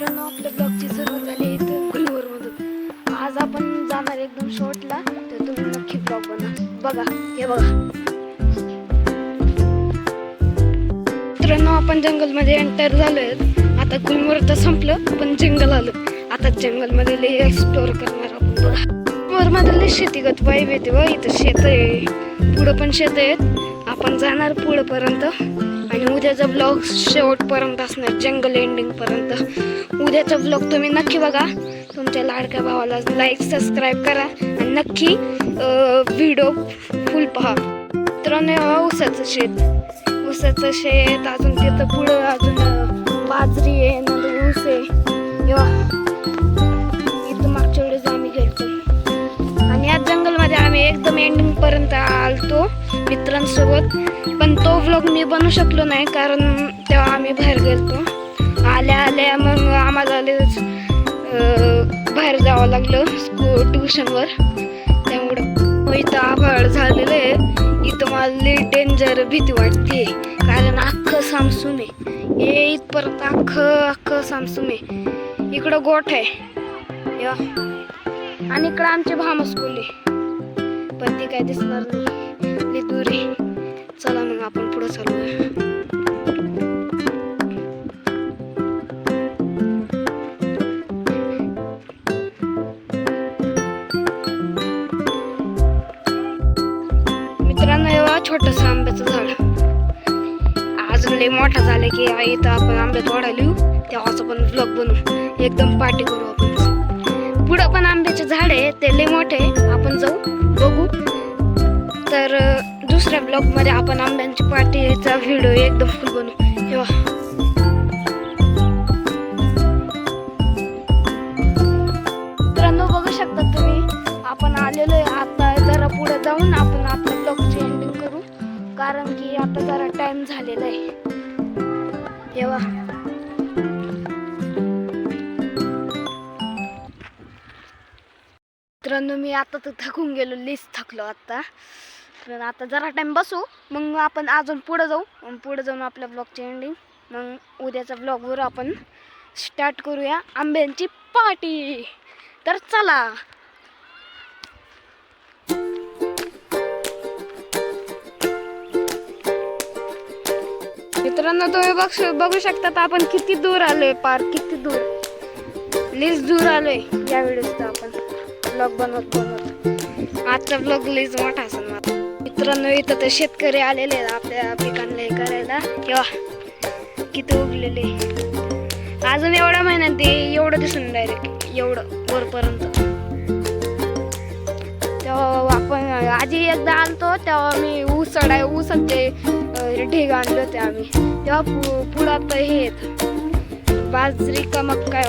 मित्रांनो, आपल्या ब्लॉगची सुरुवात झाली इथं गुलमर्गमधून. आज आपण जाणार एकदम शॉर्टला, तर तुम्ही नक्की ब्लॉग बघा. हे बघा मित्रांनो, आपण जंगलमध्ये एंटर झालोय. आता गुलमर्ग तर संपलं, पण जंगल आलं. आता जंगलमध्ये लई एक्सप्लोर करणार आपण. बघा गुलमर्गमध्ये शेतीगत वाईब येते व इथं शेत आहे, पुढं पण शेत आहेत. आपण जाणार पुढेपर्यंत आणि उद्याचा ब्लॉग शेवटपर्यंत असणार, जंगल एंडिंग पर्यंत. उद्याचा ब्लॉग तुम्ही नक्की बघा. तुमच्या लाडक्या भावाला लाईक सबस्क्राईब करा आणि नक्की व्हिडिओ फुल पहा. मित्रांनो, ऊसाचं शेत अजून तिथं पुढं अजून बाजरी आहे, नंतर ऊस आहे. इथं मागच्या वेळेस आम्ही गेलतो आणि या जंगलमध्ये आम्ही एकदम एंडिंग पर्यंत आलतो मित्रांसोबत. पण तो व्लॉग मी बनवू शकलो नाही, कारण तेव्हा आम्ही बाहेर गेलतो. आल्या मग आम्हाला बाहेर जावं लागलं ट्युशनवर. त्यामुळं इथं आभाळ झालेलं आहे. इथं मला लई डेंजर भीती वाटते, कारण अख्खं सामसूम आहे. हे इथपर्यंत अख्खं सामसूम आहे. इकडं गोठ आहे आणि इकडं आमचे भामस्कूल आहे, पण ती काय दिसणार नाही, लई दूर आहे. चला मग आपण पुढे चालूया. मित्रांनो, एवढा छोटंसं आंब्याचं झाड अजून लई मोठा झालं की इथं आपण आंबे तोडायला येऊ, तेव्हाच पण व्लॉग बनवू, एकदम पार्टी करू आपण. पुढं पण आंब्याचे झाड आहे, ते लई मोठे, आपण जाऊ बघू. तर दुसऱ्या ब्लॉग मध्ये आपण आंब्यांची पार्टीचा व्हिडिओ एकदम फुल बनवू. तेव्हा मित्रांनो, बघू शकता तुम्ही, आपण आलेलो आहे. आता जरा पुढे जाऊन आपण आपल्या ब्लॉगची एंडिंग करू, कारण की आता जरा टाइम झालेला आहे. तेव्हा मित्रांनो, मी आता तर थकून गेलो, लिस्ट थकलो आता. पण आता जरा टाइम बसू, मग आपण अजून पुढे जाऊ आणि पुढे जाऊन आपल्या ब्लॉगची एंडिंग, मग उद्याच्या ब्लॉगवर आपण स्टार्ट करूया आंब्यांची पार्टी. तर चला. मित्रांनो, तुम्ही बघू शकता आपण किती दूर आलोय, किती दूर, लिस्ट दूर आलोय. या वेळेस तर आपण ब्लॉग बनवत आजचा ब्लॉग लईच मोठा असेल. मित्रांनो, इथं तर शेतकरी आलेले आहेत आपल्या पिकांना हे करायला. किंवा किती उगलेले, अजून एवढ्या महिन्यात ते एवढं दिसून डायरेक्ट एवढं वरपर्यंत. तेव्हा आपण आधी एकदा आलतो, तेव्हा मी ऊसाचे ढीग आणले होते आम्ही. तेव्हा पुढं हे बाजरी का मग काय